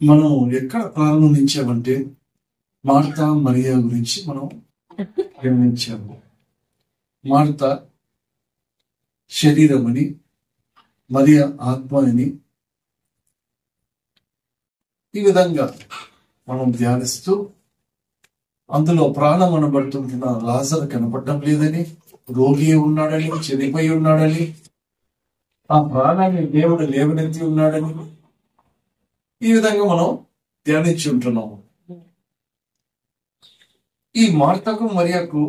మనం ఎక్కడ ప్రారంభించామంటే మార్తా మరియా గురించి మనం గమనించాము. మార్తా శరీరమని, మరియా ఆత్మ అని ఈ విధంగా మనం ధ్యానిస్తూ అందులో ప్రాణం అనబడుతున్న లాజరు కనపడటం లేదని, రోగి ఉన్నాడని, చనిపోయి ఉన్నాడని, ఆ ప్రాణాన్ని దేవుడు లేవనెత్తి ఉన్నాడని ఈ విధంగా మనం ధ్యానించి ఉంటున్నాము. ఈ మార్తకు మరియకు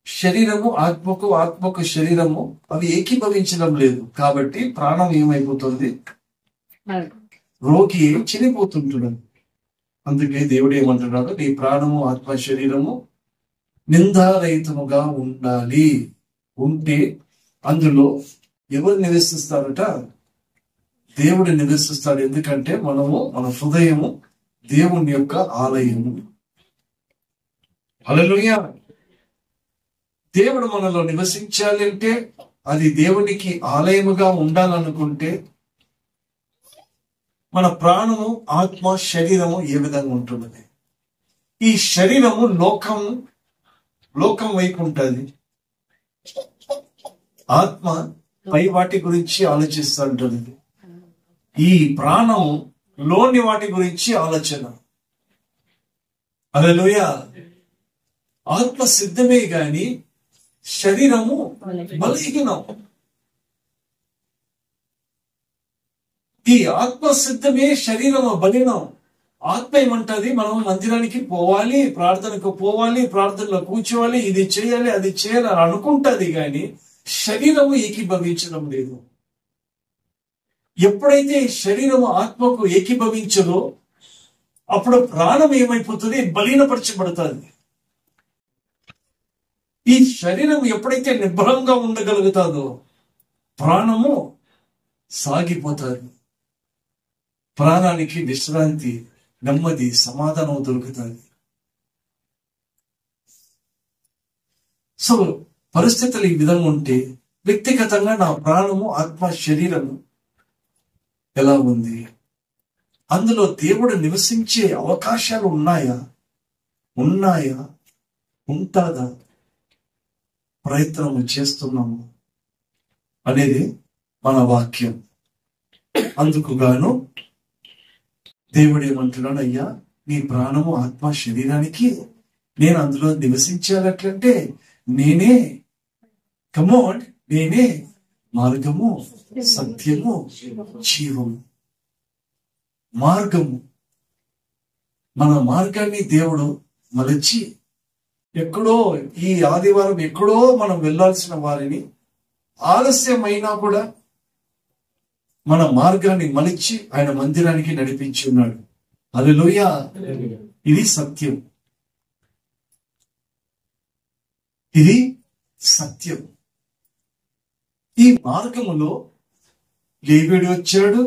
శరీరము ఆత్మకు, ఆత్మకు శరీరము అవి ఏకీభవించడం లేదు. కాబట్టి ప్రాణం ఏమైపోతుంది? రోగి చనిపోతుంటున్నాడు. అందుకే దేవుడు ఏమంటున్నాడు? నీ ప్రాణము, ఆత్మ, శరీరము నిందారహితముగా ఉండాలి. ఉంటే అందులో ఎవరు నివసిస్తారట? దేవుడు నివసిస్తాడు. ఎందుకంటే మన హృదయము దేవుని యొక్క ఆలయము. హల్లెలూయా. దేవుడు మనలో నివసించాలి అంటే, అది దేవునికి ఆలయముగా ఉండాలనుకుంటే మన ప్రాణము, ఆత్మ, శరీరము ఏ విధంగా ఉంటున్నది? ఈ శరీరము లోకం వైపు ఉంటుంది. ఆత్మ పై వాటి గురించి ఆలోచిస్తుంటుంది. ఈ ప్రాణము లోని వాటి గురించి ఆలోచన. హల్లెలూయా. ఆత్మ సిద్ధమే గాని శరీరము బలహీనం. ఈ ఆత్మ సిద్ధమే, శరీరము బలీనం. ఆత్మ ఏమంటది? మనం మందిరానికి పోవాలి, ప్రార్థనకు పోవాలి, ప్రార్థనలో కూర్చోవాలి, ఇది చేయాలి, అది చేయాలి అని అనుకుంటది కానీ శరీరము ఏకీభవించడం లేదు. ఎప్పుడైతే శరీరము ఆత్మకు ఏకీభవించదో అప్పుడు ప్రాణం ఏమైపోతుంది? బలీనపరచబడుతుంది. ఈ శరీరం ఎప్పుడైతే నిబ్బరంగా ఉండగలుగుతాదో ప్రాణము సాగిపోతుంది. ప్రాణానికి విశ్రాంతి, నెమ్మది, సమాధానం దొరుకుతుంది. సో పరిస్థితులు ఈ విధంగా ఉంటే వ్యక్తిగతంగా నా ప్రాణము, ఆత్మ, శరీరము ఎలా ఉంది? అందులో దేవుడు నివసించే అవకాశాలు ఉన్నాయా? ఉంటుందా? ప్రయత్నం చేస్తున్నాము అనేది మన వాక్యం. అందుకు గాను దేవుడు ఏమంటున్నాడు? అయ్యా, నీ ప్రాణము, ఆత్మ, శరీరానికి నేను అందులో నివసించాలంటే నేనే మార్గము, సత్యము, జీవము. మార్గము, మన మార్గాన్ని దేవుడు మలచి ఎక్కడో, ఈ ఆదివారం ఎక్కడో మనం వెళ్ళాల్సిన వారిని ఆలస్యమైనా కూడా మన మార్గాన్ని మలిచి ఆయన మందిరానికి నడిపించి ఉన్నాడు. హల్లెలూయా. ఇది సత్యం. ఇది సత్యం. ఈ మార్గములో లేవీయుడు వచ్చాడు,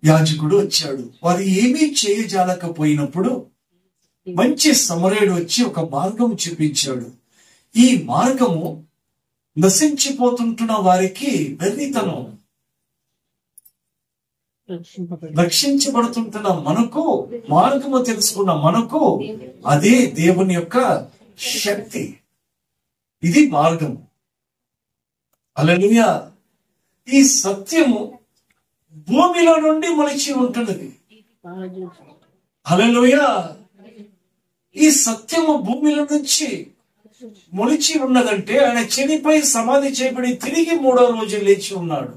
యాజకుడు వచ్చాడు. వారు ఏమీ చేయజాలకపోయినప్పుడు మంచి సమరయుడు వచ్చి ఒక మార్గం చూపించాడు. ఈ మార్గము నశించిపోతుంటున్న వారికి వెర్రితనం. రక్షించబడుతుంటున్న మనకు, మార్గము తెలుసుకున్న మనకు అదే దేవుని యొక్క శక్తి. ఇది మార్గం. హల్లెలూయా. ఈ సత్యము భూమిలో నుండి మొలిచి ఉంటున్నది. హల్లెలూయా. ఈ సత్యము భూమిలో నుంచి మొలిచి ఉన్నదంటే ఆయన చనిపోయి సమాధి చేయబడి తిరిగి 3వ రోజు లేచి ఉన్నాడు.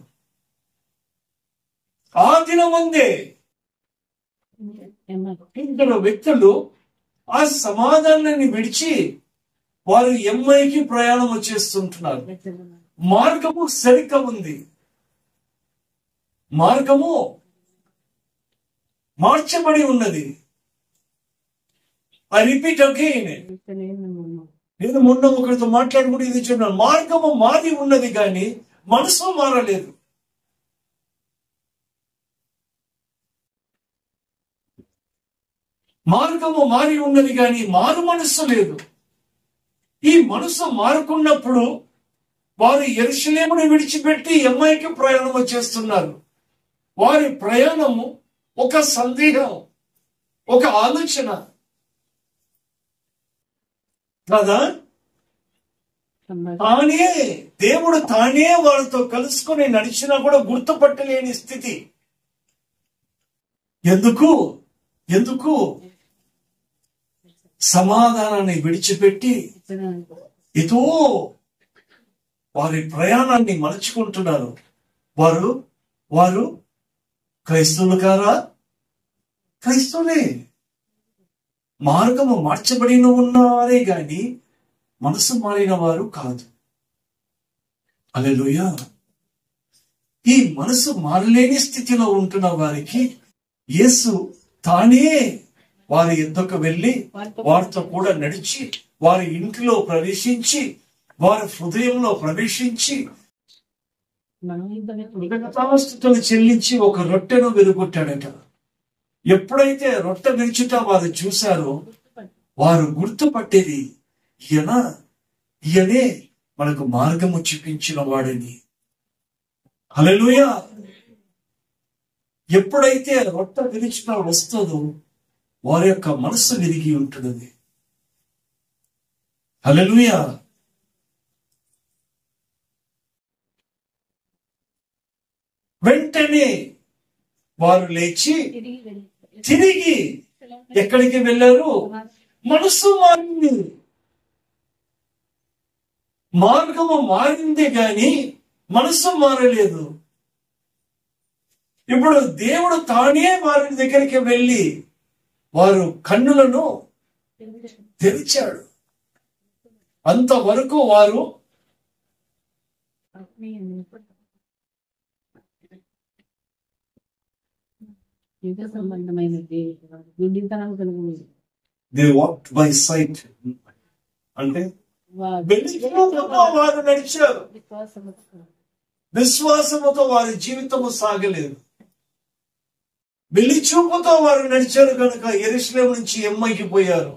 ఆ దినమందే ఇద్దరు వ్యక్తులు ఆ సమాధానాన్ని విడిచి వారు ఎమ్మైకి ప్రయాణం చేస్తుంటున్నారు. మార్గము సరిగ్గా ఉంది. మార్గము మార్చబడి ఉన్నది. I repeat again. నేను మొన్న ఒకరితో మాట్లాడుకుంటూ ఇది చెప్పాను. మార్గము మారి ఉన్నది కానీ మనసు మారలేదు. మార్గము మారి ఉన్నది కానీ మారు మనస్సు లేదు. ఈ మనసు మారుకున్నప్పుడు వారు యెరూషలేమును విడిచిపెట్టి ఎమ్మాయికి ప్రయాణం చేస్తున్నారు. వారి ప్రయాణము ఒక సందేహం, ఒక ఆలోచన కదా. తానే దేవుడు తానే వాళ్ళతో కలుసుకొని నడిచినా కూడా గుర్తుపట్టలేని స్థితి. ఎందుకు ఎందుకు సమాధానాన్ని విడిచిపెట్టి ఇదో వారి ప్రయాణాన్ని మలుచుకుంటున్నారు. వారు వారు క్రైస్తవులు కారా? క్రైస్తవులే. మార్గము మార్చబడిన ఉన్నవారే గాని మనసు మారిన వారు కాదు. హల్లెలూయా. ఈ మనసు మారలేని స్థితిలో ఉంటున్న వారికి యేసు తానే వారి యొద్దకు వెళ్ళి వారితో కూడా నడిచి వారి ఇంటిలో ప్రవేశించి వారి హృదయంలో ప్రవేశించి కృతజ్ఞతాస్తుతులు చెల్లించి ఒక రొట్టెను విరుగొట్టాడట. ఎప్పుడైతే రొట్టె విరుచుట వారు చూశారో వారు గుర్తుపట్టేది ఈయనే మనకు మార్గము చూపించిన వాడని. హల్లెలూయా. ఎప్పుడైతే రొట్టె విరుచుట వస్తుందో వారి యొక్క మనస్సు విరిగి ఉంటున్నది. హల్లెలూయా. వెంటనే వారు లేచి తిరిగి ఎక్కడికి వెళ్ళారు? మనసు మారింది, మార్గము మారింది గాని మనసు మారలేదు. ఇప్పుడు దేవుడు తానే వారి దగ్గరికి వెళ్ళి వారు కన్నులను తెరిచాడు. అంతవరకు వారు they walked by sight, అంటే వారు నడిచారు. విశ్వాసముతో వారి జీవితము సాగలేదు. వెళ్లి చూపుతో వారు నడిచారు కనుక యెరూషలేము నుంచి ఎమ్మైకి పోయారు.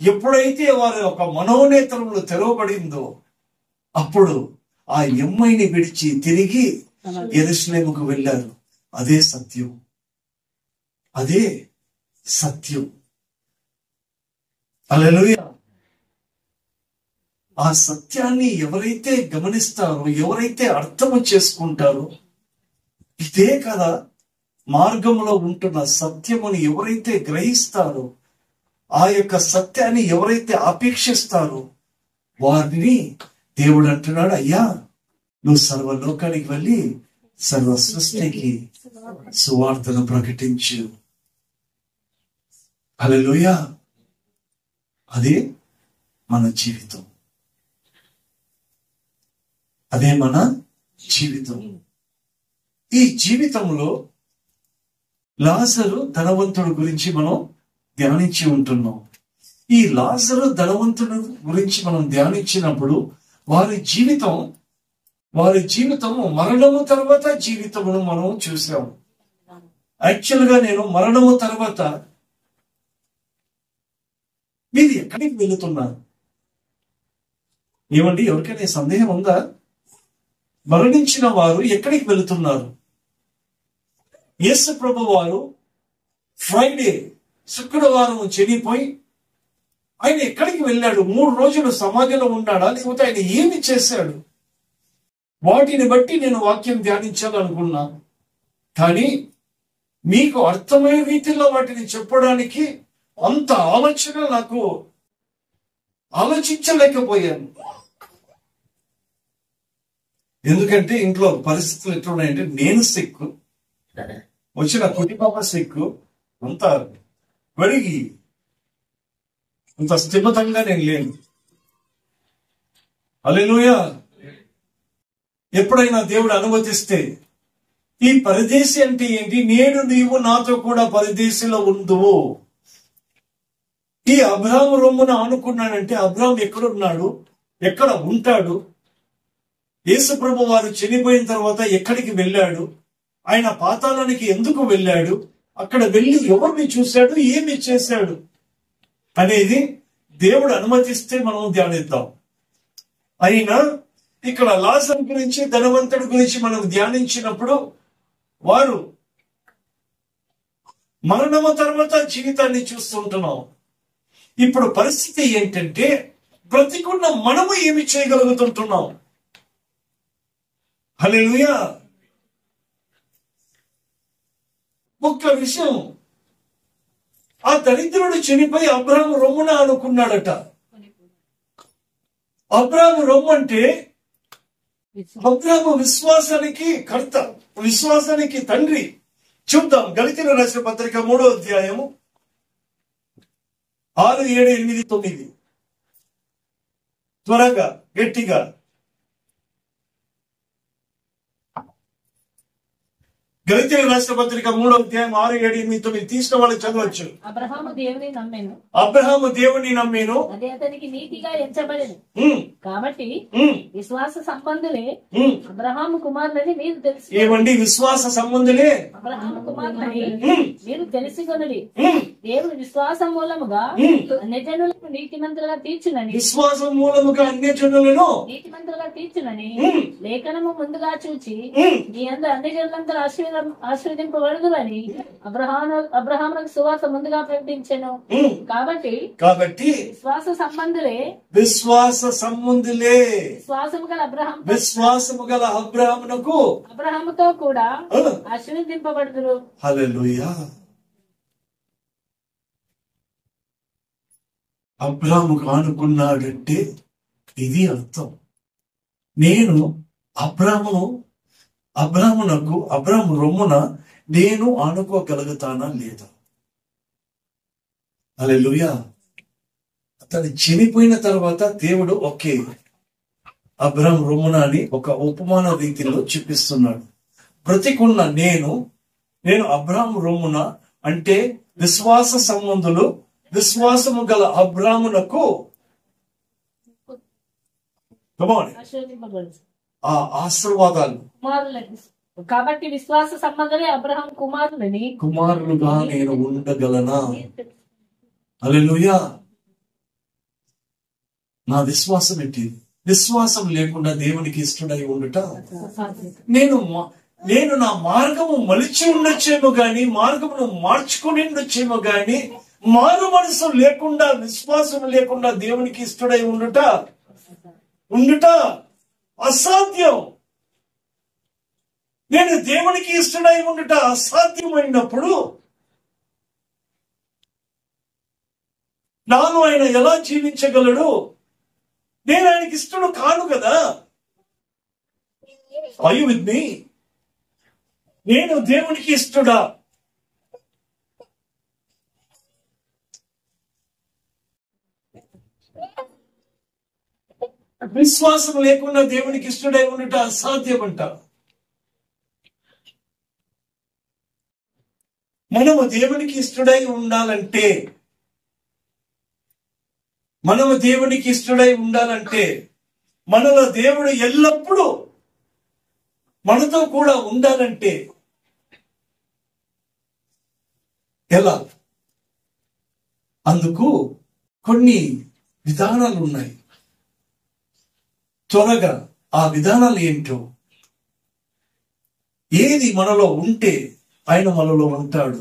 ఎప్పుడైతే వారి ఒక మనోనేత్రములు తెరవబడిందో అప్పుడు ఆ ఎమ్మైని విడిచి తిరిగి యెరూషలేముకు వెళ్ళారు. అదే సత్యం, అదే సత్యం. హల్లెలూయా. ఆ సత్యాన్ని ఎవరైతే గమనిస్తారో, ఎవరైతే అర్థము చేసుకుంటారో, ఇదే కదా మార్గంలో ఉంటున్న సత్యముని ఎవరైతే గ్రహిస్తారో, ఆ యొక్క సత్యాన్ని ఎవరైతే అపేక్షిస్తారో వారిని దేవుడు అంటున్నాడు, అయ్యా నువ్వు సర్వలోకానికి వెళ్ళి సర్వ సృష్టికి సువార్తను ప్రకటించు. హల్లెలూయా. అదే మన జీవితం, అదే మన జీవితం. ఈ జీవితంలో లాజరు ధనవంతుడు గురించి మనం ధ్యానించి ఉంటున్నాం. ఈ లాజరు ధనవంతుడు గురించి మనం ధ్యానించినప్పుడు వారి జీవితము మరణము తర్వాత జీవితమును మనం చూసాము. యాక్చువల్ గా నేను మరణము తర్వాత మీరు ఎక్కడికి వెళుతున్నారు? ఏమండి, ఎవరికైనా సందేహం ఉందా? మరణించిన వారు ఎక్కడికి వెళుతున్నారు? యేసు ప్రభు వారు ఫ్రైడే శుక్రవారం చనిపోయి ఆయన ఎక్కడికి వెళ్ళాడు? 3 రోజులు సమాధిలో ఉన్నాడా, లేకపోతే ఆయన ఏమి చేశాడు? వాటిని బట్టి నేను వాక్యం ధ్యానించాలనుకున్నా, కానీ మీకు అర్థమయ్యే రీతిలో వాటిని చెప్పడానికి అంత ఆలోచన నాకు ఆలోచించలేకపోయాను. ఎందుకంటే ఇంట్లో పరిస్థితులు ఎట్లున్నాయంటే, నేను సిక్కు, వచ్చిన కుటుంబ సిక్కు, అంత వడిగి అంత స్థిమితంగా నేను లేను. హల్లెలూయా. ఎప్పుడైనా దేవుడు అనుమతిస్తే, ఈ పరదేశి అంటే ఏంటి? నేడు నీవు నాతో కూడా పరదేశిలో ఉందువు. ఈ అబ్రాహాము రొమ్మున ఆనుకున్నాడంటే అబ్రాహాం ఎక్కడున్నాడు, ఎక్కడ ఉంటాడు? యేసు ప్రభు వారు చనిపోయిన తర్వాత ఎక్కడికి వెళ్ళాడు? ఆయన పాతాళానికి ఎందుకు వెళ్ళాడు? అక్కడ వెళ్ళి ఎవరిని చూశాడు, ఏమి చేశాడు అనేది దేవుడు అనుమతిస్తే మనం ధ్యానిద్దాం. అయినా ఇక్కడ లాజరు గురించి, ధనవంతుడి గురించి మనం ధ్యానించినప్పుడు వారు మరణము తర్వాత జీవితాన్ని చూస్తుంటున్నాం. ఇప్పుడు పరిస్థితి ఏంటంటే బ్రతికున్న మనము ఏమి చేయగలుగుతుంటున్నాం? హల్లెలూయా. ఒక్క విషయం, ఆ దరిద్రుడు చనిపోయి అబ్రాహాము రొమ్మున అనుకున్నాడట. అబ్రాహాము రొమ్ము అంటే అబ్రాహాము విశ్వాసానికి కర్త, విశ్వాసానికి తండ్రి. చూద్దాం గళితీయులకు రాసిన పత్రిక 3వ అధ్యాయము 6, 7, 8, 9. త్వరగా గట్టిగా. గళితీయులకు రాసిన పత్రిక 3వ అధ్యాయం 6, 7, 8, 9 తీసిన వాళ్ళు చదవచ్చు. అబ్రహాము దేవుని నమ్మెను, అదే అతనికి నీతిగా ఎంచబడెను. కాబట్టి విశ్వాస సంబంధులే అబ్రహాము కుమారులని మీరు తెలుసు. ఏమండి? విశ్వాస సంబంధులే అబ్రహాము కుమారులని మీరు తెలుసుకొనుడి. దేవుడు విశ్వాసం మూలముగా అన్యజనులను నీతిమంతులుగా తీర్చునని, విశ్వాసం మూలముగా అన్యజనులను నీతిమంతులుగా తీర్చునని లేఖనము ముందుగా చూచి నీ అందరూ అన్యజనులందరూ ఆశీర్వదింపబడదులని అబ్రహామునకు సువార్త ముందుగా ప్రకటించెను. కాబట్టి విశ్వాస సంబంధులే విశ్వాసము గల అబ్రహామునకు అబ్రహాముతో కూడా ఆశీర్వదింపబడుదురు. హల్లెలూయా. అబ్రాహాము అనుకున్నాడంటే ఇది అర్థం. నేను అబ్రాహాము రొమ్మున నేను ఆనుకోగలుగుతానా లేదా? హల్లెలూయా. అతను చనిపోయిన తర్వాత దేవుడు ఓకే అబ్రాహాము రొమ్మున అని ఒక ఉపమాన రీతిలో చూపిస్తున్నాడు. బ్రతికున్న నేను అబ్రాహాము రొమ్మున అంటే విశ్వాస సంబంధులు విశ్వాసము గల అబ్రాహామునకు ఆ ఆశీర్వాదాలు. కాబట్టి విశ్వాస సంబంధమే అబ్రహాం కుమారులుగా నేను ఉండగలనా? హల్లెలూయా. నా విశ్వాసం ఏంటి? విశ్వాసం లేకుండా దేవునికి ఇష్టడై ఉండుట. నేను నా మార్గము మలిచి ఉండొచ్చేమో గాని, మార్గమును మార్చుకుని ఉండొచ్చేమో గాని, మారు మనసు లేకుండా, విశ్వాసం లేకుండా దేవునికి ఇష్టడై ఉండుట అసాధ్యం. నేను దేవునికి ఇష్టడై ఉండుట అసాధ్యమైనప్పుడు నాలో ఆయన ఎలా జీవించగలడు? నేను ఆయనకి ఇష్టడు కాను కదా. Are you with me? నేను దేవునికి ఇష్టడా? విశ్వాసం లేకుండా దేవునికి ఇష్టడై ఉండట అసాధ్యమంట. మనము దేవునికి ఇష్టడై ఉండాలంటే మనలో దేవుడు ఎల్లప్పుడూ మనతో కూడా ఉండాలంటే ఎలా? అందుకు కొన్ని విధానాలు ఉన్నాయి. త్వరగా ఆ విధానాలు ఏంటో, ఏది మనలో ఉంటే ఆయన మనలో ఉంటాడు,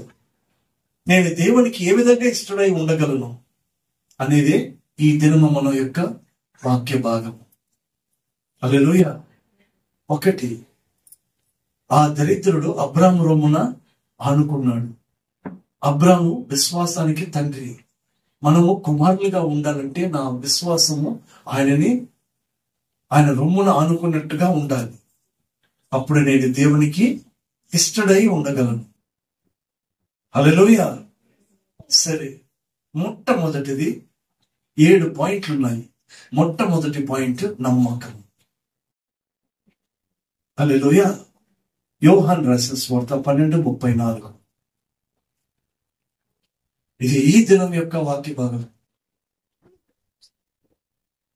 నేను దేవునికి ఏ విధంగా ఇష్టడై ఉండగలను అనేది ఈ దినము మన యొక్క వాక్య భాగం. హల్లెలూయా. 1, ఆ దరిద్రుడు అబ్రాహాము రొమ్మున ఆనుకున్నాడు. అబ్రాహాము విశ్వాసానికి తండ్రి. మనము కుమారులుగా ఉండాలంటే నా విశ్వాసము ఆయన రొమ్మున ఆనుకున్నట్టుగా ఉండాలి. అప్పుడు నేను దేవునికి ఇష్టడై ఉండగలను. హల్లెలూయా. సరే, మొట్టమొదటిది 7 పాయింట్లు ఉన్నాయి. మొట్టమొదటి పాయింట్ నమ్మకం. హల్లెలూయా. యోహాను రాసిన సువార్త 12:34. ఇది ఈ దినం యొక్క వాక్య భాగం.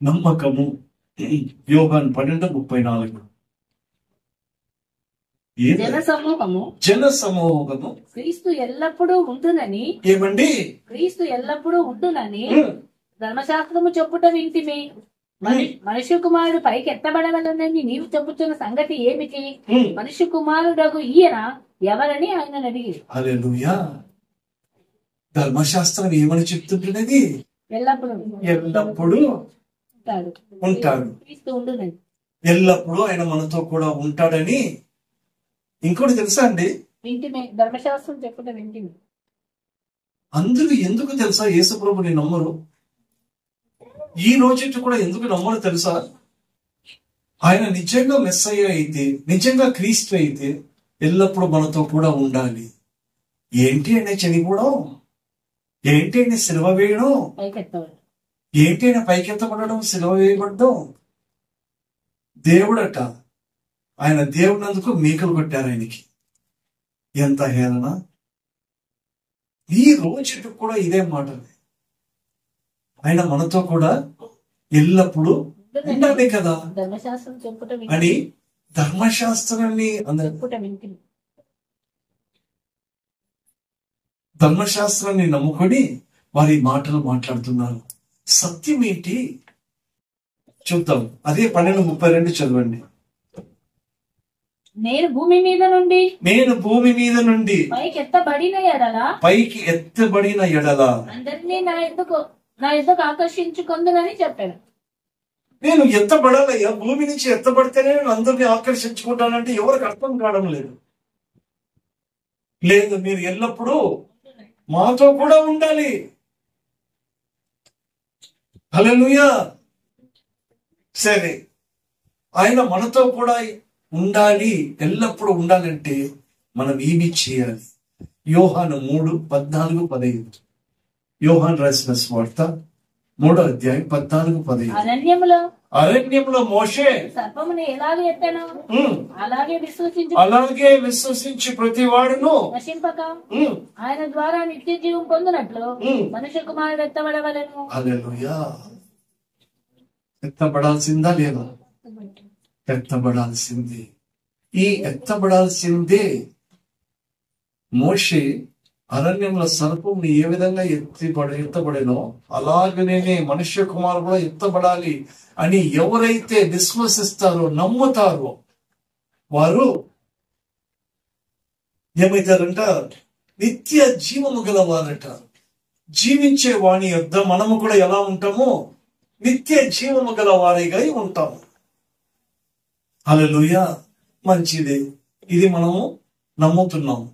నమ్మకము. యోహాను 12:34. జన సమూహము క్రీస్తు ఎల్లప్పుడూ ఉండునని. ఏమండి? క్రీస్తు ఎల్లప్పుడూ ఉండునని ధర్మశాస్త్రము చెప్పుట వింటిమి. మనుష్య కుమారుడు పైకి ఎత్తబడవలనని నీవు చెప్పుతున్న సంగతి ఏమిటి? మనుష్య కుమారుడకు ఈయన ఎవరని ఆయన అడిగి. హల్లెలూయా. ధర్మశాస్త్రం ఏమని చెప్తుంటున్నది? ఎల్లప్పుడు ఎల్లప్పుడూ ఉంటాడు, ఎల్లప్పుడూ ఆయన మనతో కూడా ఉంటాడని. ఇంకోటి తెలుసా అండి, వింటిమే ధర్మశాస్త్రం చెప్పుకుంటే వింటిమే. అందరూ ఎందుకు తెలుసా యేసుప్రభుని నమ్మరు? ఈ రోజు కూడా ఎందుకు నమ్మరు తెలుసా? ఆయన నిజంగా మెస్సయ్య అయితే, నిజంగా క్రీస్తు అయితే ఎల్లప్పుడూ మనతో కూడా ఉండాలి. ఏంటి ఆయన చనిపోవడం, ఏంటి ఆయన సిలువ వేయడం, ఏంటి ఆయన పైకెత్తబడడం, సిలువ వేయబడ్డం. దేవుడట, ఆయన దేవుడినందుకు మీకలు కొట్టారు ఆయనకి. ఎంత హేళన! ఈ రోజు కూడా ఇదే మాట, ఆయన మనతో కూడా ఎల్లప్పుడూ ఉండాలి కదా అని ధర్మశాస్త్రాన్ని ధర్మశాస్త్రాన్ని నమ్ముకొని వారి మాటలు మాట్లాడుతున్నారు. సత్యం ఏంటి చూద్దాం. అదే 12:32 చదవండి. నేను భూమి మీద నుండి పైకి ఎత్తబడిన ఎడల అందరినీ నా ఎద్దకు ఆకర్షించుకుందునని చెప్పాను. నేను ఎత్తబడాలయ్యా, భూమి నుంచి ఎత్తబడితేనే నేను అందరినీ ఆకర్షించుకుంటానంటే ఎవరికి అర్థం కావడం లేదు. లేదు, మీరు ఎల్లప్పుడూ మాతో కూడా ఉండాలి. హల్లెలూయా. సరే, ఆయన మనతో కూడా ఉండాలి, ఎల్లప్పుడూ ఉండాలంటే మనం ఏమి చేయాలి? యోహాను 3:14-15. యోహాను రాసిన సువార్త 3వ అధ్యాయం 14-15. అరణ్యంలో మోషే సర్పమును ఎలాగే ఎత్తానో అలాగే విశ్వసించి ప్రతి వాడును నశింపక ఆయన ద్వారా నిత్య జీవం పొందినట్లు మనుష్య కుమారుడు ఎత్తబడవలెను. హల్లెలూయా. ఎత్తబడాల్సిందా లేదా? ఎత్తబడాల్సిందే. ఈ ఎత్తబడాల్సిందే. మోషే అరణ్యంలో సర్పంని ఏ విధంగా ఎత్తబడినో అలాగనే మనుష్య కుమారుడు కూడా ఎత్తబడాలి అని ఎవరైతే విశ్వసిస్తారో, నమ్ముతారో వారు ఏమైతారంట? నిత్య జీవము గలవారట. జీవించే వాణి యొద్ద మనము కూడా ఎలా ఉంటామో నిత్య జీవము గల వారిగా ఉంటాము. హల్లెలూయా. మంచిది, ఇది మనము నమ్ముతున్నాము.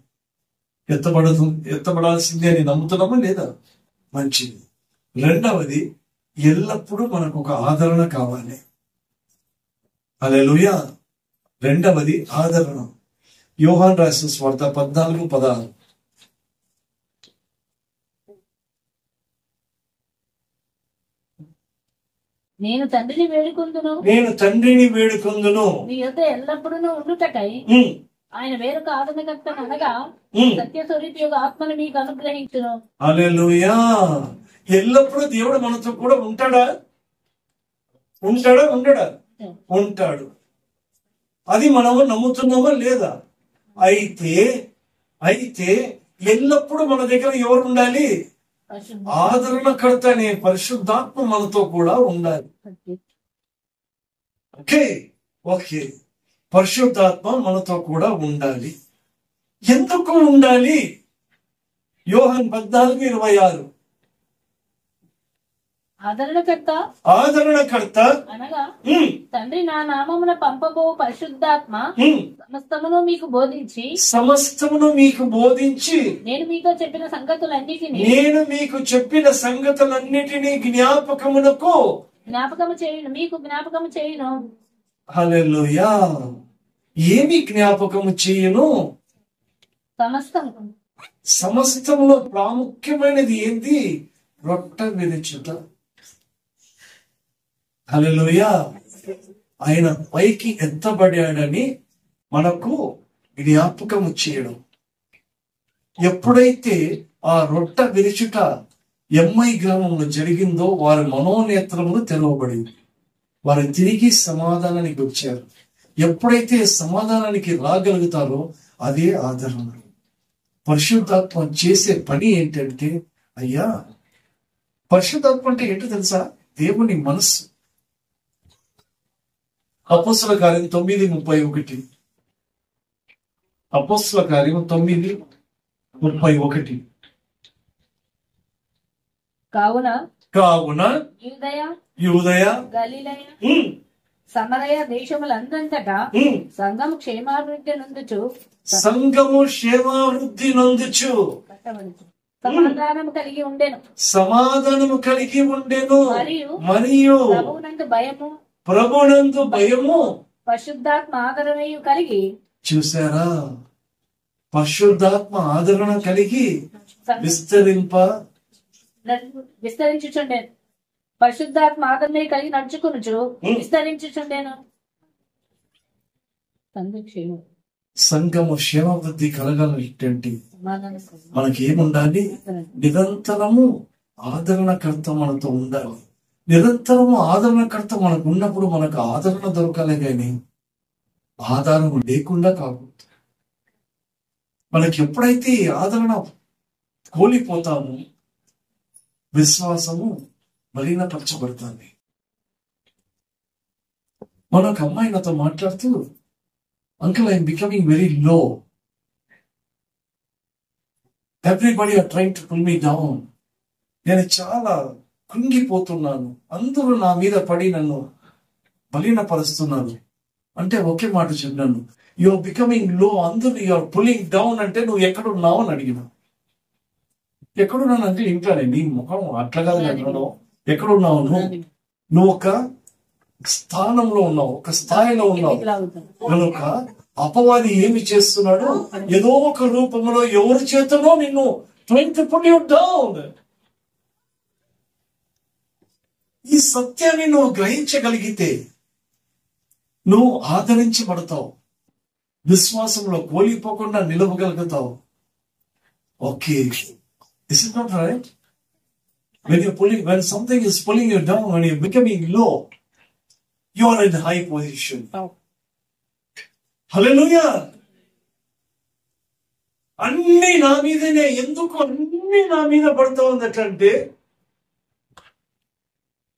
ఎత్తబడాల్సిందే అని నమ్ముతున్నామా లేదా? మంచిది. రెండవది, ఎల్లప్పుడూ మనకు ఒక ఆదరణ కావాలి. హల్లెలూయా. రెండవది ఆదరణ. యోహాను రాసిన సువార్త 14:16. నేను తండ్రిని వేడుకొందును నీ యొద్ద ఎల్లప్పుడూ ఉండుటకై ఆయన వేరొక ఆదరణకర్తను అనగా సత్య స్వరూపి ఆత్మను మీకు అనుగ్రహించును. హల్లెలూయా. ఎల్లప్పుడూ దేవుడు మనతో కూడా ఉంటాడా? ఉండడా? ఉంటాడు. అది మనము నమ్ముతున్నామా లేదా? అయితే ఎల్లప్పుడూ మన దగ్గర ఎవరు ఉండాలి? ఆదరణకర్త అనే పరిశుద్ధాత్మ మనతో కూడా ఉండాలి. ఓకే, పరిశుద్ధాత్మ మనతో కూడా ఉండాలి. ఎందుకు ఉండాలి? యోహాను 14:26. ఆదరణకర్త అనగా తండ్రి నా నామమున పంపబో పరిశుద్ధాత్మ సమస్తమును మీకు బోధించి నేను మీకు చెప్పిన సంగతులన్నిటినీ జ్ఞాపకము చేయును. హల్లెలూయా. ఏమి జ్ఞాపకము చేయును? సమస్తములో ప్రాముఖ్యమైనది ఏంటి? రొట్టె విరుచుట. హల్లెలూయా. ఆయన పైకి ఎత్తబడాడని మనకు జ్ఞాపకము చేయడం. ఎప్పుడైతే ఆ రొట్టె విరుచుట ఎమ్మై గ్రామంలో జరిగిందో వారి మనోనేత్రములు తెరవబడింది. వారు తిరిగి సమాధానానికి వచ్చారు. ఎప్పుడైతే సమాధానానికి రాగలుగుతారో అదే ఆదరణ. పరిశుద్ధాత్మ చేసే పని ఏంటంటే, అయ్యా, పరిశుద్ధాత్మ అంటే ఏంటో తెలుసా? దేవుని మనస్సు. అపోస్తల కార్యం 9:31. అపోస్తల కార్యం 9:31. కావున యూదయ గలిలయ సమరయ దేశములందంతటా సంఘము క్షేమాభివృద్ధి నొందుచు సమాధానము కలిగి ఉండెను మరియు ప్రభునందు భయము పరిశుద్ధాత్మ ఆదరణయు కలిగి. చూసారా? పరిశుద్ధాత్మ ఆదరణ కలిగి విస్తరించుచుండెను. పరిశుద్ధాత్మ ఆదరణ కలిగి నడుచుకునుచు విస్తరించుచుండెను. సంఘము క్షేమాభివృద్ధి కలగాలంటే మనకి ఏముండాలి? నిరంతరము ఆదరణకర్త మనతో ఉండాలి. నిరంతరము ఆదరణకర్త మనకు ఉన్నప్పుడు మనకు ఆదరణ దొరకాలి, కానీ ఆధారం లేకుండా కాకూడదు. మనకి ఎప్పుడైతే ఈ ఆదరణ కోల్పోతామో విశ్వాసము మలినపరచబడుతుంది. మనకు అమ్మాయి నాతో మాట్లాడుతూ, uncle I'm becoming very low, everybody are trying to pull me down, నేను చాలా కృంగిపోతున్నాను, అందరూ నా మీద పడి నన్ను మలినపరుస్తున్నారు అంటే ఒకే మాట చెప్పాను, యు ఆర్ బికమింగ్ లో, అందరూ యు ఆర్ పుల్లింగ్ డౌన్ అంటే నువ్వు ఎక్కడున్నావు అని అడిగిన. ఎక్కడున్నానంటే ఇంట్లోనే. నీ ముఖం అట్లా కాదు, ఎక్కడున్నావు నువ్వు ఒక స్థానంలో ఉన్నావు, ఒక స్థాయిలో ఉన్నావు కనుక అపవాది ఏమి చేస్తున్నాడు? ఏదో ఒక రూపంలో ఎవరి చేతనో నిన్ను డౌన్. ఈ సత్యాన్ని నువ్వు గ్రహించగలిగితే నువ్వు ఆదరించబడతావు, విశ్వాసంలో కోల్పోకుండా నిలవగలుగుతావు. Okay, is it not right? When something is pulling you down, when you're becoming low, you are in high position. Hallelujah! అన్ని నా మీదనే, ఎందుకు అన్ని నా మీద పడుతూ ఉందటంటే,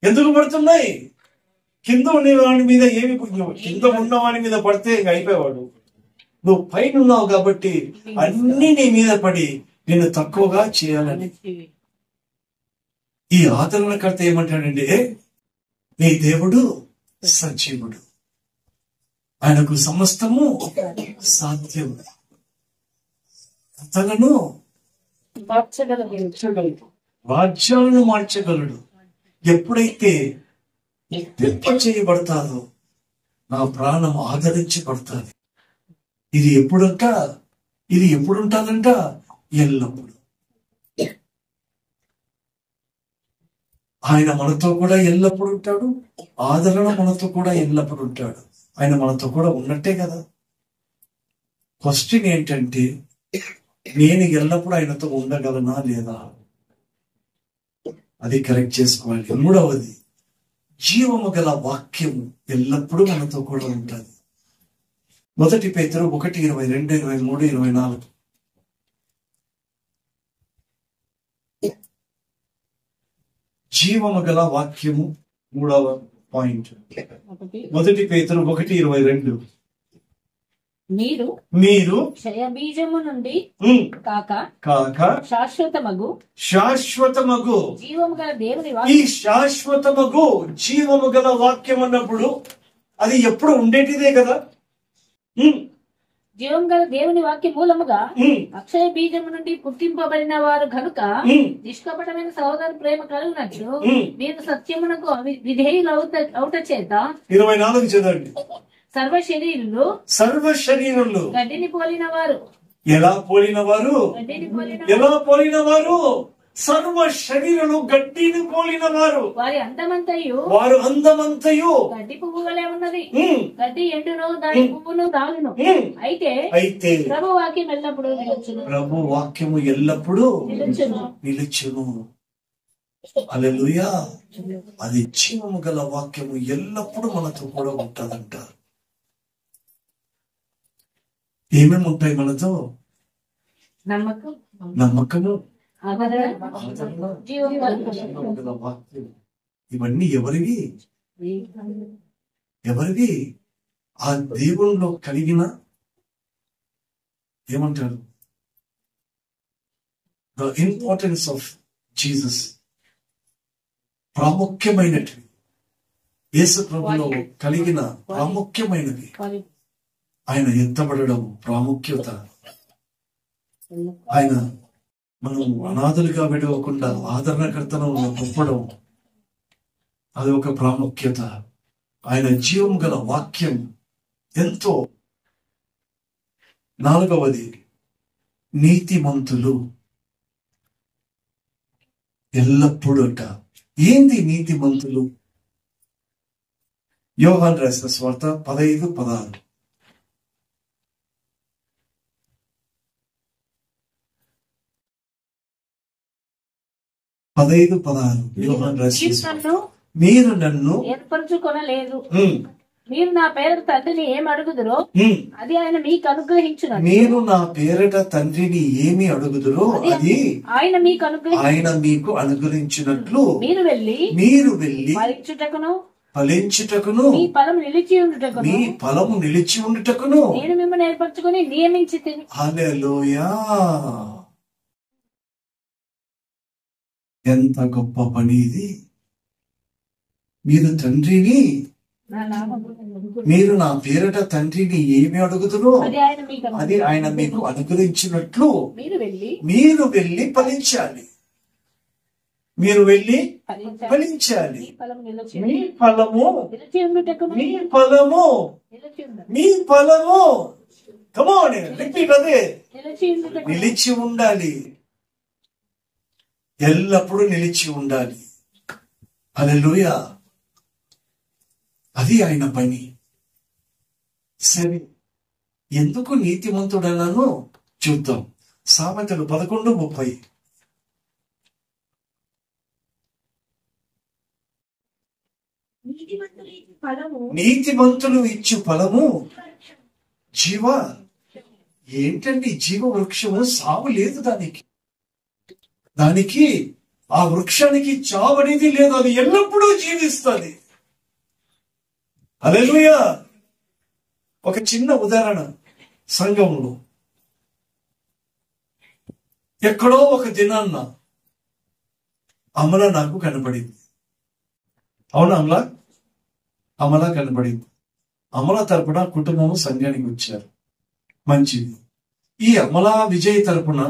ఎందుకు పడుతున్నాయి? కింద ఉండేవాడి మీద ఏమి, కింద ఉన్నవాడి మీద పడితే ఇంక అయిపోయేవాడు. నువ్వు పైన ఉన్నావు కాబట్టి అన్ని నీ మీద పడి నేను తక్కువగా చేయాలని. ఈ ఆదరణకర్త ఏమంటాడంటే, నీ దేవుడు సజీవుడు, ఆయనకు సమస్తము సాధ్యం, తనను రాజ్యాలను మార్చగలడు. ఎప్పుడైతే చేయబడతాదో నా ప్రాణం ఆదరించబడతాది. ఇది ఎప్పుడుంటాదంట? ఎల్లప్పుడు. ఆయన మనతో కూడా ఎల్లప్పుడు ఉంటాడు, ఆదరణ మనతో కూడా ఎల్లప్పుడు ఉంటాడు. ఆయన మనతో కూడా ఉన్నట్టే కదా. క్వశ్చన్ ఏంటంటే, నేను ఎల్లప్పుడు ఆయనతో ఉండగలనా లేదా? అది కరెక్ట్ చేసుకోవాలి. మూడవది, జీవము గల వాక్యము ఎల్లప్పుడూ మనతో కూడా ఉంటుంది. 1 పేతురు 1:22, 23, 24. జీవము గల వాక్యము మూడవ పాయింట్. 1 పేతురు 1:22. మీరు క్షయబీజము నుండి కాక శాశ్వతమగు జీవము గల దేవుని వాక్యం. ఈ శాశ్వతమగు జీవము గల వాక్యం అన్నప్పుడు అది ఎప్పుడు ఉండేటిదే కదా. జీవం గల దేవుని వాక్య మూలముగా అక్షయ బీజము నుండి పుట్టింపబడిన వారు కనుక నిష్కపటమైన సహోదర ప్రేమ కలుగునట్లు మీరు సత్యమునకు విధేయులు అవుట చేత. 24 చదవండి. సర్వ శరీరులు గడ్డిని పోలిన వారు. ఎలా పోలిన వారు? సర్వ శరీరులు గడ్డిని పోలిన వారు. వారు అందమంతయు గడ్డి పువ్వు వలె ఉన్నది. గడ్డి ఎండును, దాని పువ్వును దాగును. అయితే ప్రభు వాక్యం ఎల్లప్పుడూ నిలుచును. ప్రభు వాక్యము ఎల్లప్పుడూ నిలుచును. హల్లెలూయా. అది జీవము గల వాక్యము ఎల్లప్పుడూ మనతో కూడా ఉంటుందంట. ఏమేమి ఉంటాయి మనతో? నమ్మకము, ఇవన్నీ ఎవరివి? ఆ దేవునిలో కలిగిన, ఏమంటారు, ద ఇంపార్టెన్స్ ఆఫ్ జీసస్. ప్రాముఖ్యమైనటివి, యేసు ప్రభులో కలిగిన ప్రాముఖ్యమైనవి. ఆయన ఎత్తబడడం ప్రాముఖ్యత, ఆయన మనం అనాథులుగా విడవకుండా ఆదరణకర్తను గొప్పడం, అది ఒక ప్రాముఖ్యత. ఆయన జీవం గల వాక్యం ఎంతో. 4వది నీతిమంతులు ఎల్లప్పుడూ. ఏంది నీతిమంతులు? యోహాను రాసిన సువార్త 15:16. 15:16 యోహాను రాసిన, మీరు నన్ను ఏర్పరచుకొనలేదు, మీరు నా పేరట తండ్రిని ఏమి అడుగుదురో అది ఆయన మీకు అనుగ్రహించును. మీరు నా పేరట తండ్రిని ఏమి అడుగుదురో అది ఆయన మీకు అనుగ్రహించినట్లు మీరు వెళ్ళి ఫలించుటకును మీ ఫలము నిలిచి ఉండుటకును నేను మిమ్మల్ని ఏర్పరచుకొని నియమించితిని. హల్లెలూయా! ఎంత గొప్ప పని ఇది. మీరు నా పేరట తండ్రిని ఏమి అడుగుదురో అది ఆయన మీకు అనుగ్రహించినట్లు మీరు వెళ్ళి ఫలించాలి. మీరు వెళ్ళి ఫలించాలి. మీ ఫలము నిలిచి ఉండాలి. ఎల్లప్పుడూ నిలిచి ఉండాలి. హల్లెలూయా! అది ఆయన పని. సరే, ఎందుకు నీతిమంతుడన్నాను చూద్దాం. సామెతలు 11:30. నీతిమంతులు ఇచ్చు ఫలము జీవ. ఏంటండి జీవ వృక్షము? సాగు లేదు దానికి ఆ వృక్షానికి చావనేది లేదు. అది ఎల్లప్పుడూ జీవిస్తుంది. హల్లెలూయా! ఒక చిన్న ఉదాహరణ. సంఘంలో ఎక్కడో ఒక దినాన్న అమల నాకు కనపడింది. అవునా? అమల కనపడింది. అమల తరపున కుటుంబం సంఘానికి వచ్చారు. మంచిది. ఈ అమల విజయ్ తరపున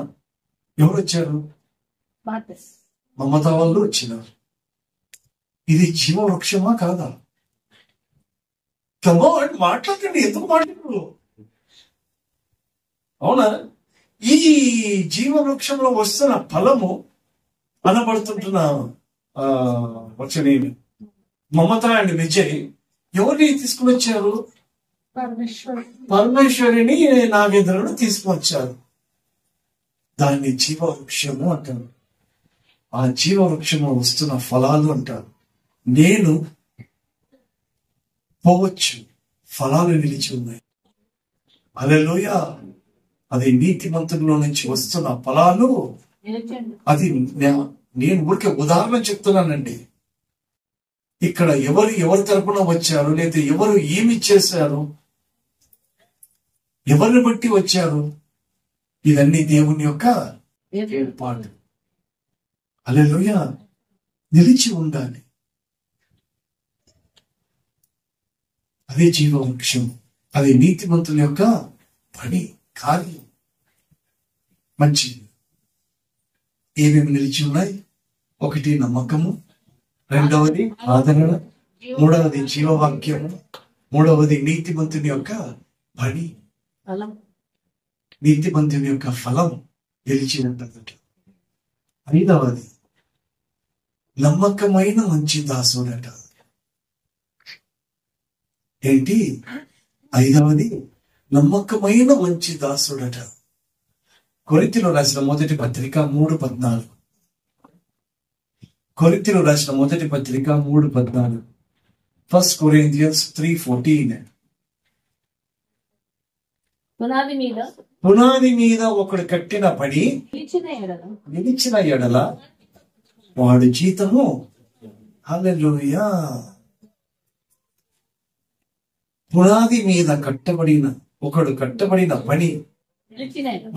ఎవరు వచ్చారు? మమతా వాళ్ళు వచ్చినారు. ఇది జీవవృక్షమా కాదా? మాట్లాడండి. ఎందుకు మాట్లాడరు? అవునా? ఈ జీవవృక్షంలో వస్తున్న ఫలము అనబడుతుంటున్న వచ్చని మమత అండ్ విజయ్ ఎవరిని తీసుకుని వచ్చారు? పరమేశ్వరిని, నాగేంద్రను తీసుకువచ్చారు. దాన్ని జీవవృక్షము అంటారు. ఆ జీవవృక్షంలో వస్తున్న ఫలాలు అంటారు. నేను పోవచ్చు, ఫలాలు నిలిచి ఉన్నాయి. హల్లెలూయా! అది నీతిమంతుల్లో నుంచి వస్తున్న ఫలాలు. అది నేను ఊరికే ఉదాహరణ చెప్తున్నానండి. ఇక్కడ ఎవరి తరపున వచ్చారు, లేదా ఎవరు ఏమి చేశారు, ఎవరిని బట్టి వచ్చారు, ఇదన్నీ దేవుని యొక్క ఏర్పాటు. హల్లెలూయా! నిలిచి ఉండాలి. అదే జీవవృక్షం. అది నీతిమంతుల యొక్క పని, కార్యం. మంచిది. ఏమేమి నిలిచి ఉన్నాయి? 1 నమ్మకము, 2వది ఆదరణ, 3వది జీవవాక్యము, 3వది నీతిమంతుని యొక్క పని, నీతిమంతుని యొక్క ఫలం నిలిచి ఉంటుందట. 5వది నమ్మకమైన మంచి దాసుడట. ఏంటి? 5వది నమ్మకమైన మంచి దాసుడట. కొరింథీయులకు రాసిన మొదటి పత్రిక 3:14. కొరింథీయులకు రాసిన మొదటి పత్రిక 3:14. 1 Corinthians 3:14. పునాది మీద ఒకడు కట్టిన పని నిలిచిన ఎడల వాడు జీతము. హల్లెలూయా! పునాది మీద ఒకడు కట్టబడిన పని,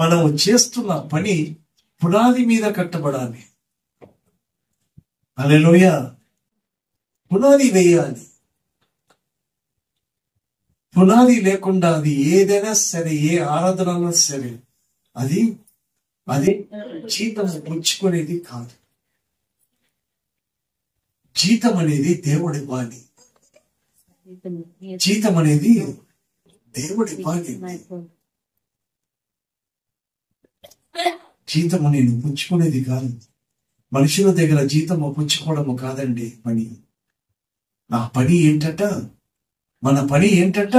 మనము చేస్తున్న పని పునాది మీద కట్టబడాలి. హల్లెలూయా! పునాది వేయాలి. పునాది లేకుండా అది ఏదైనా సరే, ఏ ఆరాధన సరే, అది జీతం పుచ్చుకునేది కాదు. జీతం అనేది దేవుడి ఇవ్వాలి. జీతం అనేది దేవుడి ఇవ్వాలి. జీతము నేను పుచ్చుకునేది కాదు. మనుషుల దగ్గర జీతము పుచ్చుకోవడము కాదండి పని. నా పని ఏంటంట, మన పని ఏంటంట,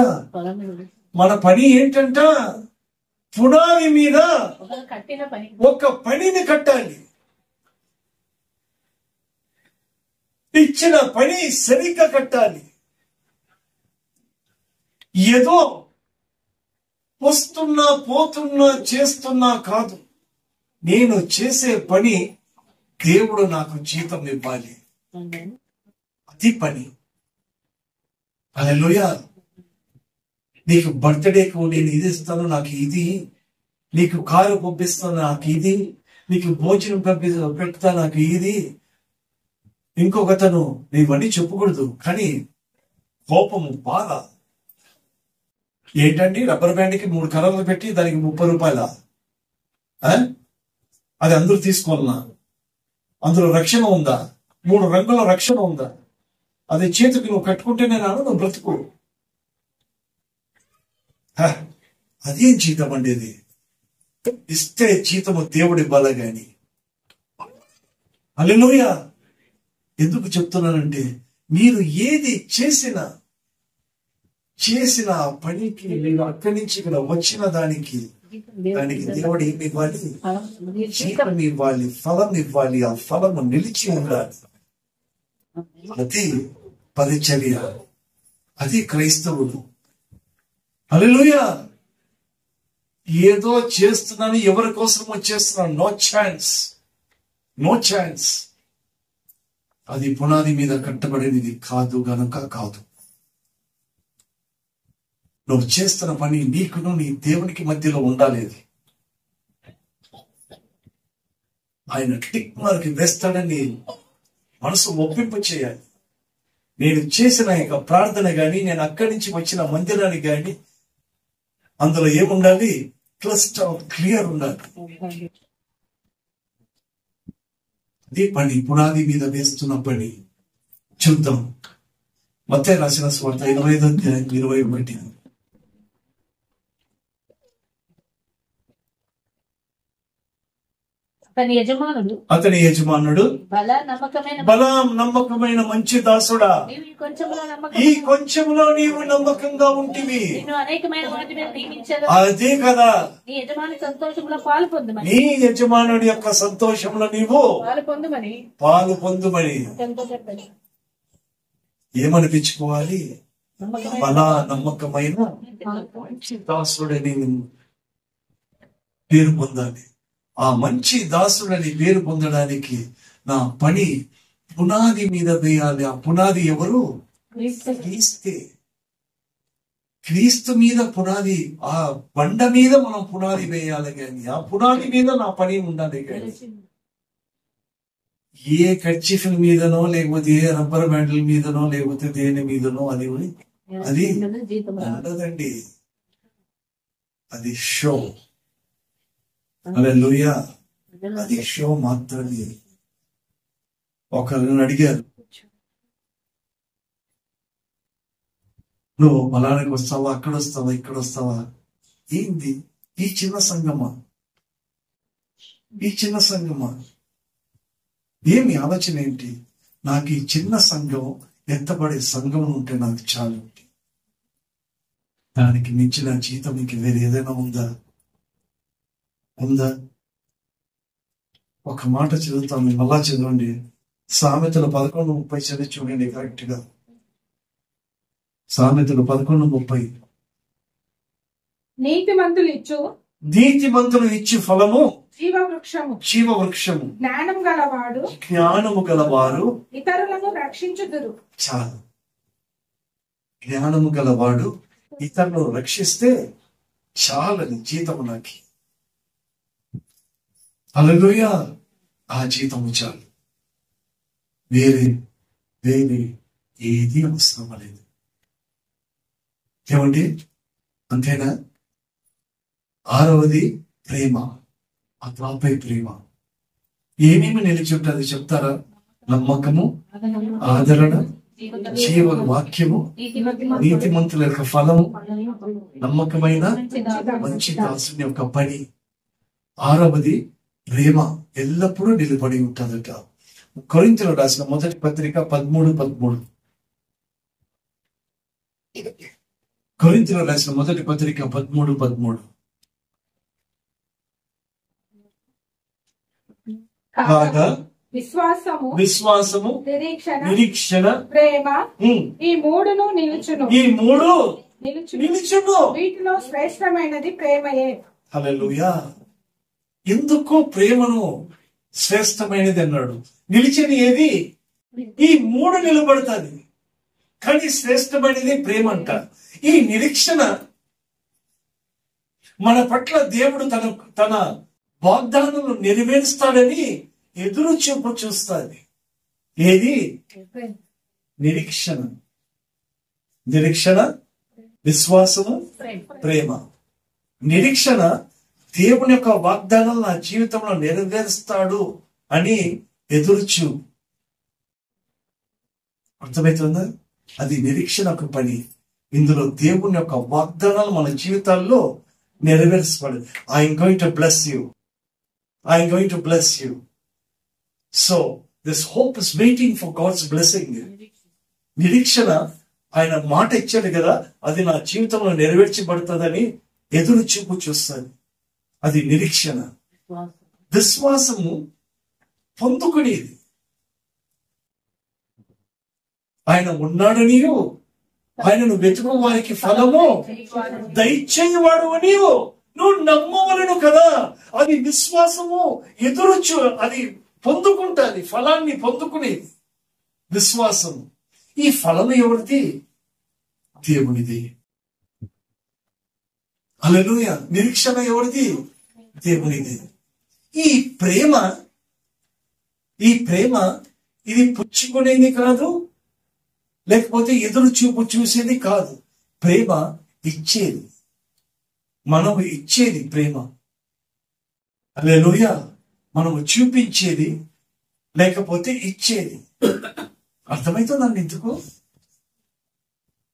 మన పని ఏంటంట, పునాది మీద ఒక పనిని కట్టాలి. ఇచ్చిన పని సరిగ్గా కట్టాలి. ఏదో వస్తున్నా పోతున్నా చేస్తున్నా కాదు. నేను చేసే పని దేవుడు నాకు జీతం ఇవ్వాలి. అది పని. హల్లెలూయా. నీకు బర్త్డేకు నేను ఇది ఇస్తాను, నాకు ఇది. నీకు కారు పంపిస్తాను, నాకు ఇది. నీకు భోజనం పెడతా, నాకు ఇది. ఇంకొకతను నీవన్నీ చెప్పకూడదు. కానీ కోపము, బాధ ఏంటండి? రబ్బర్ బ్యాండ్కి 3 కలర్లు పెట్టి దానికి 30 రూపాయల? అది అందరూ తీసుకోవాలన్నా? అందులో రక్షణ ఉందా? 3 రంగుల రక్షణ ఉందా? అది చేతికి నువ్వు కట్టుకుంటేనే నువ్వు బ్రతుకు. అదేం జీతం అండి? ఇది ఇస్తే జీతము దేవుడి బల గాని. హల్లెలూయా. ఎందుకు చెప్తున్నానంటే, మీరు ఏది చేసిన పనికి, మీరు అక్కడి నుంచి ఇక్కడ వచ్చిన దానికి దేవుడు ఏమి ఇవ్వాలి? జీతం ఇవ్వాలి, ఫలం ఇవ్వాలి. ఆ ఫలము నిలిచి ఉండాలి. అది పరిచర్య, అది క్రైస్తవుడు. హల్లెలూయా. ఏదో చేస్తున్నాను, ఎవరి కోసం వచ్చేస్తున్నాను? No chance, no chance. అది పునాది మీద కట్టబడేది కాదు గనుక కాదు. నువ్వు చేస్తున్న పని నీకును నీ దేవునికి మధ్యలో ఉండాలి. ఆయన టిక్ మార్క్ వేస్తాడని మనసు ఒప్పింప చేయాలి. నేను చేసిన యొక్క ప్రార్థన గాని, నేను అక్కడి నుంచి వచ్చిన మందిరానికి గాని, అందులో ఏముండాలి? క్లియర్ ఉండాలి. అదే పని, పునాది మీద వేస్తున్న పని. చూద్దాం. మత్తయి రాసిన సువార్త 25:21. అతని యజమానుడు బల నమ్మకమైన మంచి దాసుడా, ఈ కొంచెంలో నీవు నమ్మకంగా ఉంటివి, అదే కదా నీ యజమానుడి యొక్క సంతోషంలో నీవు పాలు పొందుమని. ఏమనిపించుకోవాలి? బల నమ్మకమైన మంచి దాసుడని పేరు పొందాలి. ఆ మంచి దాసుడని పేరు పొందడానికి నా పని పునాది మీద వేయాలి. ఆ పునాది ఎవరు? క్రీస్తే. క్రీస్తు మీద పునాది, ఆ బండ మీద మనం పునాది వేయాలి. కానీ ఆ పునాది మీద నా పని ఉండాలి. కానీ ఏ కర్చీఫ్ల మీదనో, లేకపోతే ఏ రబ్బర్ బ్యాండ్ల మీదనో, లేకపోతే దేని మీదనో అది ఉండదండి. అది షో. హల్లెలూయా. అది షో మాత్రమే. ఒకరిని అడిగారు, నువ్వు బలానికి వస్తావా, అక్కడ వస్తావా, ఇక్కడ వస్తావా? ఏంది ఈ చిన్న సంగమా? ఈ చిన్న సంగమా? ఏమి ఆలోచన ఏంటి? నాకు ఈ చిన్న సంఘం, ఎత్తపడే సంఘం ఉంటే నాకు చాలు. దానికి మించిన జీతం ఇంక వేరే ఏదైనా ఉందా? ఒక మాట చదువుతాను, మళ్ళా చదవండి. సామెతలు 11:30 చదివి చూడండి కరెక్ట్ గా. సామెతలు 11:30. నీతిమంతులు ఇచ్చు ఫలము జీవవృక్షము, జ్ఞానము గలవారు ఇతరులను రక్షించుదురు. చాలు. జ్ఞానము గలవాడు ఇతరులను రక్షిస్తే చాలని జీతము నాకు. హల్లెలూయా. ఆ జీతము చాలు. వేరే వేరే ఏది అవసరం లేదు. ఏమండి? అంతేనా? 6వది ప్రేమ, ఆత్మపై ప్రేమ. ఏమేమి నిలిచి ఉంటుంది చెప్తారా? నమ్మకము, ఆదరణ, జీవ వాక్యము, నీతిమంతుల యొక్క ఫలము, నమ్మకమైన మంచి దాసుని యొక్క పని. 6వది ప్రేమ ఎల్లప్పుడూ నిలబడి ఉంటుందట. కొరింథీయులకు రాసిన మొదటి పత్రిక 13:13. కొరింథీయులకు రాసిన మొదటి పత్రిక 13:13. కాగా విశ్వాసము, నిరీక్షణ, ప్రేమ, ఈ మూడును నిలుచును. వీటిలో శ్రేష్టమైనది ప్రేమయే. హల్లెలూయా. ఎందుకు ప్రేమను శ్రేష్టమైనది అన్నాడు? నిలిచేది ఏది? ఈ 3 నిలబడుతుంది, కానీ శ్రేష్టమైనది ప్రేమ అంట. ఈ నిరీక్షణ మన పట్ల దేవుడు తన వాగ్దానాలను నెరవేరుస్తాడని ఎదురు చూపు చూస్తుంది. ఏది? నిరీక్షణ. విశ్వాసము, ప్రేమ. నిరీక్షణ దేవుని యొక్క వాగ్దానాలు నా జీవితంలో నెరవేరుస్తాడు అని ఎదురుచూ. అర్థమవుతుందా? అది నిరీక్షణ ఒక పని. ఇందులో దేవుని యొక్క వాగ్దానాలు మన జీవితాల్లో నెరవేర్చబడు. I'm going to bless you. So this hope is waiting for God's blessing. నిరీక్షణ, ఆయన మాట ఇచ్చాడు కదా, అది నా జీవితంలో నెరవేర్చబడుతుందని ఎదురు చూపు చూస్తుంది. అది నిరీక్షణ. విశ్వాసము పొందుకునేది. ఆయన ఉన్నాడనియు, ఆయనను వెతుకు వారికి ఫలము దయచేయవాడు అని నువ్వు నమ్మవలను కదా. అది విశ్వాసము. ఎదురుచు అది పొందుకుంటుంది, ఫలాన్ని పొందుకునేది విశ్వాసము. ఈ ఫలము ఎవరిది? దేవునిది. హల్లెలూయా. నిరీక్షణ ఎవరిది? దేవునిది. ఈ ప్రేమ ఇది పుచ్చుకునేది కాదు, లేకపోతే ఎదురు చూపు చూసేది కాదు. ప్రేమ ఇచ్చేది, మనము ఇచ్చేది ప్రేమ. హల్లెలూయా. మనము చూపించేది లేకపోతే ఇచ్చేది. అర్థమవుతుందండి? ఎందుకు?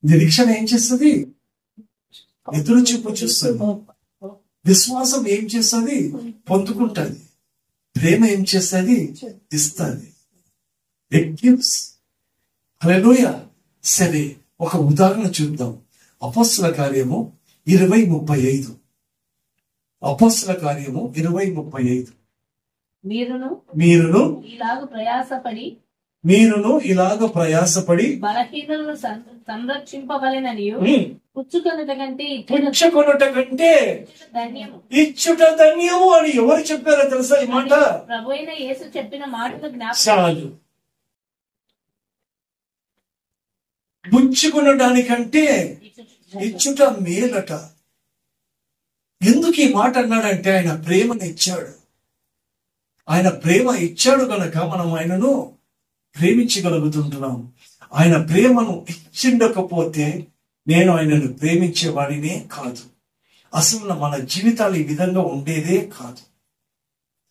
నిరీక్షణ ఏం చేస్తుంది? ఎదురు చూపు చూస్తుంది. విశ్వాసం ఏం చేస్తుంది? పొందుకుంటుంది. ప్రేమ ఏం చేస్తుంది? ఇస్తుంది. It gives. హల్లెలూయా. సరే, ఒక ఉదాహరణ చూద్దాం. అపోస్తల కార్యము 20:35. అపోస్తల కార్యము 20:35. మీరును ఇలాగ ప్రయాసపడి బలహీనులను సంరక్షింపవలెననియు పుచ్చుకొనుట కంటే ఇచ్చుట ధన్యము అని ఎవరు చెప్పారో తెలుసా? ఈ మాట ప్రభువైన యేసు చెప్పిన మాటలు జ్ఞాపకం. చాలు. పుచ్చుకొనడానికంటే ఇచ్చుట మేలట. ఎందుకు ఈ మాట అన్నాడంటే ఆయన ప్రేమను ఇచ్చాడు. ఆయన ప్రేమ ఇచ్చాడు గనక మనం ఆయనను ప్రేమించగలుగుతుంటున్నాం. ఆయన ప్రేమను ఇచ్చిండకపోతే నేను ఆయనను ప్రేమించేవాడినే కాదు. అసలు మన జీవితాలు ఈ విధంగా ఉండేదే కాదు.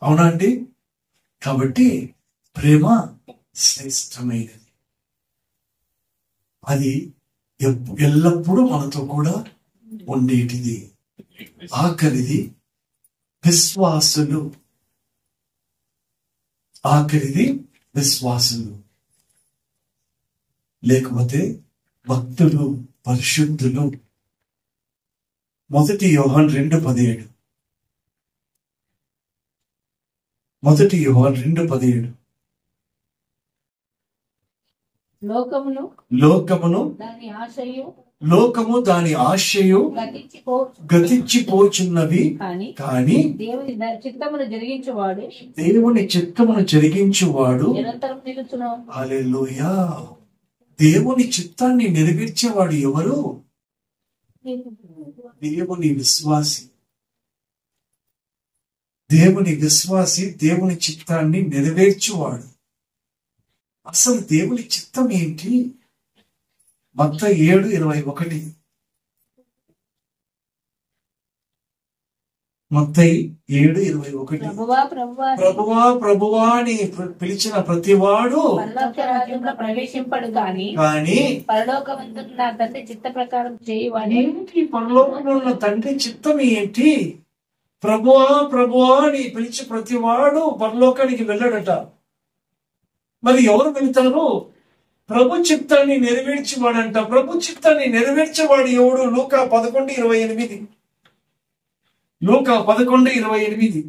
అవునా అండి? కాబట్టి ప్రేమ శ్రేష్టమైనది. అది ఎల్లప్పుడూ మనతో కూడా ఉండేటిది. ఆఖరిది విశ్వాసులు. లేకపోతే భక్తులు, పరిశుద్ధులు. 1 యోహాను 2:17. 1 యోహాను 2:17. లోకమును లోకము దాని ఆశయు గతించిపోచున్నవి, కానీ దేవుని చిత్తమును జరిగించువాడు. హల్లెలూయా. దేవుని చిత్తాన్ని నెరవేర్చేవాడు ఎవరు? దేవుని విశ్వాసి. దేవుని చిత్తాన్ని నెరవేర్చువాడు. అసలు దేవుని చిత్తం ఏంటి? మత్తయి 7:21. మత్తయి 7:21. ప్రభువా ప్రభువా ప్రభువా ప్రభువా అని పిలిచిన ప్రతివాడు పరలోక రాజ్యంలో ప్రవేశింపడు కానీ పరలోకమందున్న నా తండ్రి చిత్త ప్రకారం చేయవాడే. ఏంటి పరలోకంలో ఉన్న తండ్రి చిత్తం ఏంటి? ప్రభువా ప్రభువా అని పిలిచి ప్రతివాడు పరలోకానికి వెళ్ళడట. మరి ఎవరు వెళ్తారు? ప్రభు చిత్తాన్ని నెరవేర్చేవాడంట. ప్రభు చిత్తాన్ని నెరవేర్చేవాడు ఎవడు? లూకా 11:28. లూకా 11:28.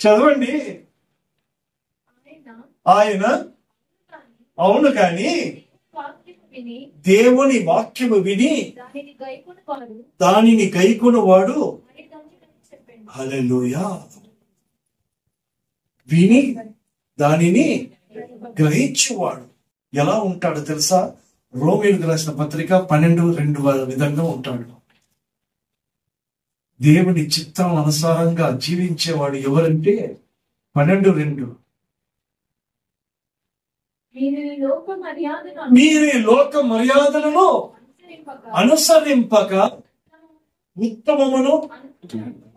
చదవండి. ఆయన అవును కాని దేవుని వాక్యము విని దానిని గైకొనువాడు. హల్లెలూయా. విని దానిని గ్రహించువాడు ఎలా ఉంటాడు తెలుసా? రోమీయులకు రాసిన పత్రిక 12:2 విధంగా ఉంటాడు. దేవుని చిత్తం అనుసారంగా జీవించేవాడు ఎవరంటే 12:2 మీరు ఈ లోక మర్యాదలను అనుసరింపక ఉత్తమమును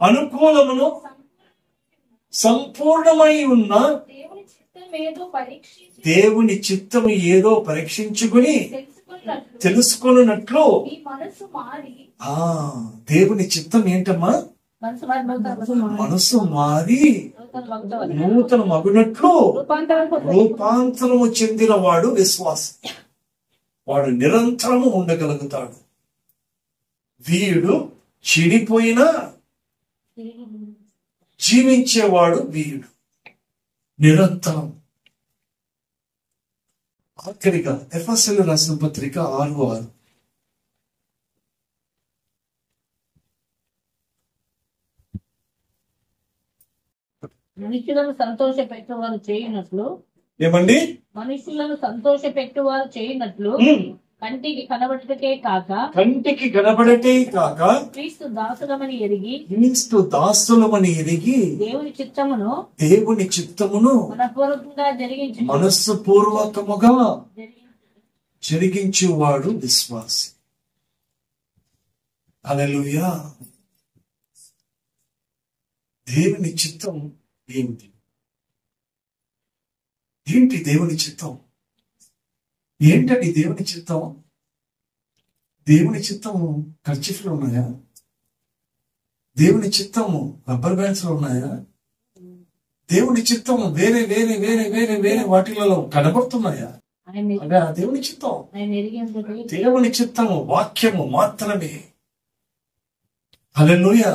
అనుకూలమును సంపూర్ణమై ఉన్న దేవుని చిత్తము ఏదో పరీక్షించుకుని తెలుసుకున్నట్లు. దేవుని చిత్తం ఏంటమ్మా? మనసు మారి నూతన మగునట్లు రూపాంతరము చెందిన వాడు విశ్వాసం. వాడు నిరంతరము ఉండగలుగుతాడు. వీడు చెడిపోయినా జీవించేవాడు వీడు నిరంతరం. ఆఖరిగా ఎఫెసీయులకు రాసిన పత్రిక 6:6. మనుషులను సంతోష పెట్టువారు చేయనట్లు. ఏమండి? మనుషులను సంతోష పెట్టువారు చేయనట్లు కంటికి కనబడటకే కాక క్రీస్తు దాసులమని ఎరిగి దేవుని చిత్తమును మనస్సుపూర్వకముగా జరిగించువాడు విశ్వాసి. హల్లెలూయా. దేవుని చిత్తం ఏంటి? దేవుని చిత్తం ఏంటండి? దేవుని చిత్తం కర్చీఫ్లు ఉన్నాయా? దేవుని చిత్తము రబ్బర్ బ్యాండ్స్ లో ఉన్నాయా? దేవుని చిత్తము వేరే వేరే వేరే వేరే వేరే వాటిలలో కనబడుతున్నాయా? దేవుని చిత్తం, దేవుని చిత్తము వాక్యము మాత్రమే. హల్లెలూయా.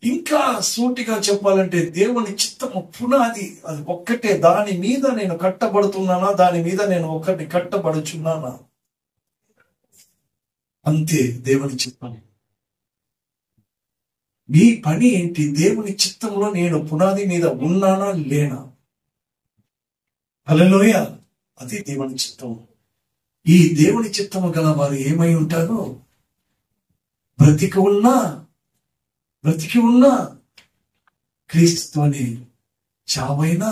ఇంకా సూటిగా చెప్పాలంటే దేవుని చిత్తము పునాది అది ఒక్కటే. దాని మీద నేను కట్టబడుతున్నానా? దాని మీద నేను ఒకటి కట్టబడుచున్నానా? అంతే దేవుని చిత్తం. మీ పని ఏంటి? దేవుని చిత్తంలో నేను పునాది మీద ఉన్నానా లేనా? హల్లెలూయా. అది దేవుని చిత్తం. ఈ దేవుని చిత్తము గల వారు ఏమై ఉంటారో బ్రతికి ఉన్నా క్రీస్తుని చావైనా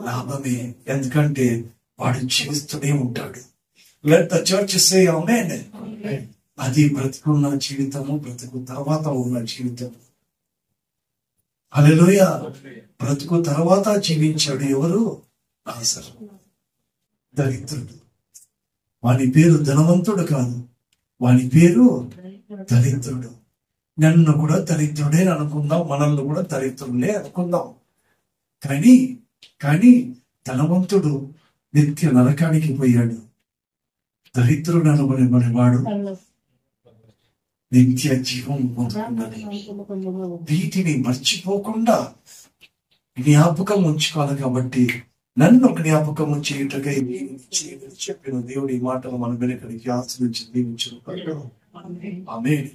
లాభమే. ఎందుకంటే వాడు జీవిస్తూనే ఉంటాడు. లెట్ ద చర్చ్ సే ఆమేన్. అది బ్రతికున్న జీవితము, బ్రతుకు తర్వాత ఉన్న జీవితం. హల్లెలూయా. బ్రతుకు తర్వాత జీవించాడు ఎవరు? లాజరు, దరిద్రుడు. వాని పేరు ధనవంతుడు కాదు, వాని పేరు దరిద్రుడు. నన్ను కూడా దరిద్రుడే అనుకుందాం, మనల్ని కూడా దరిద్రులే అనుకుందాం. కానీ ధనవంతుడు నిత్య నరకానికి పోయాడు. దరిద్రుడు అనబడేవాడు నిత్య జీవం పొందుకున్నది. వీటిని మర్చిపోకుండా జ్ఞాపకం ఉంచుకోవాలి. కాబట్టి నన్ను జ్ఞాపకం చేయుటకై చెప్పిన దేవుడి మాటలు మన వెనుకడికి ఆశ్రయించి దీవించు. ఆమేన్.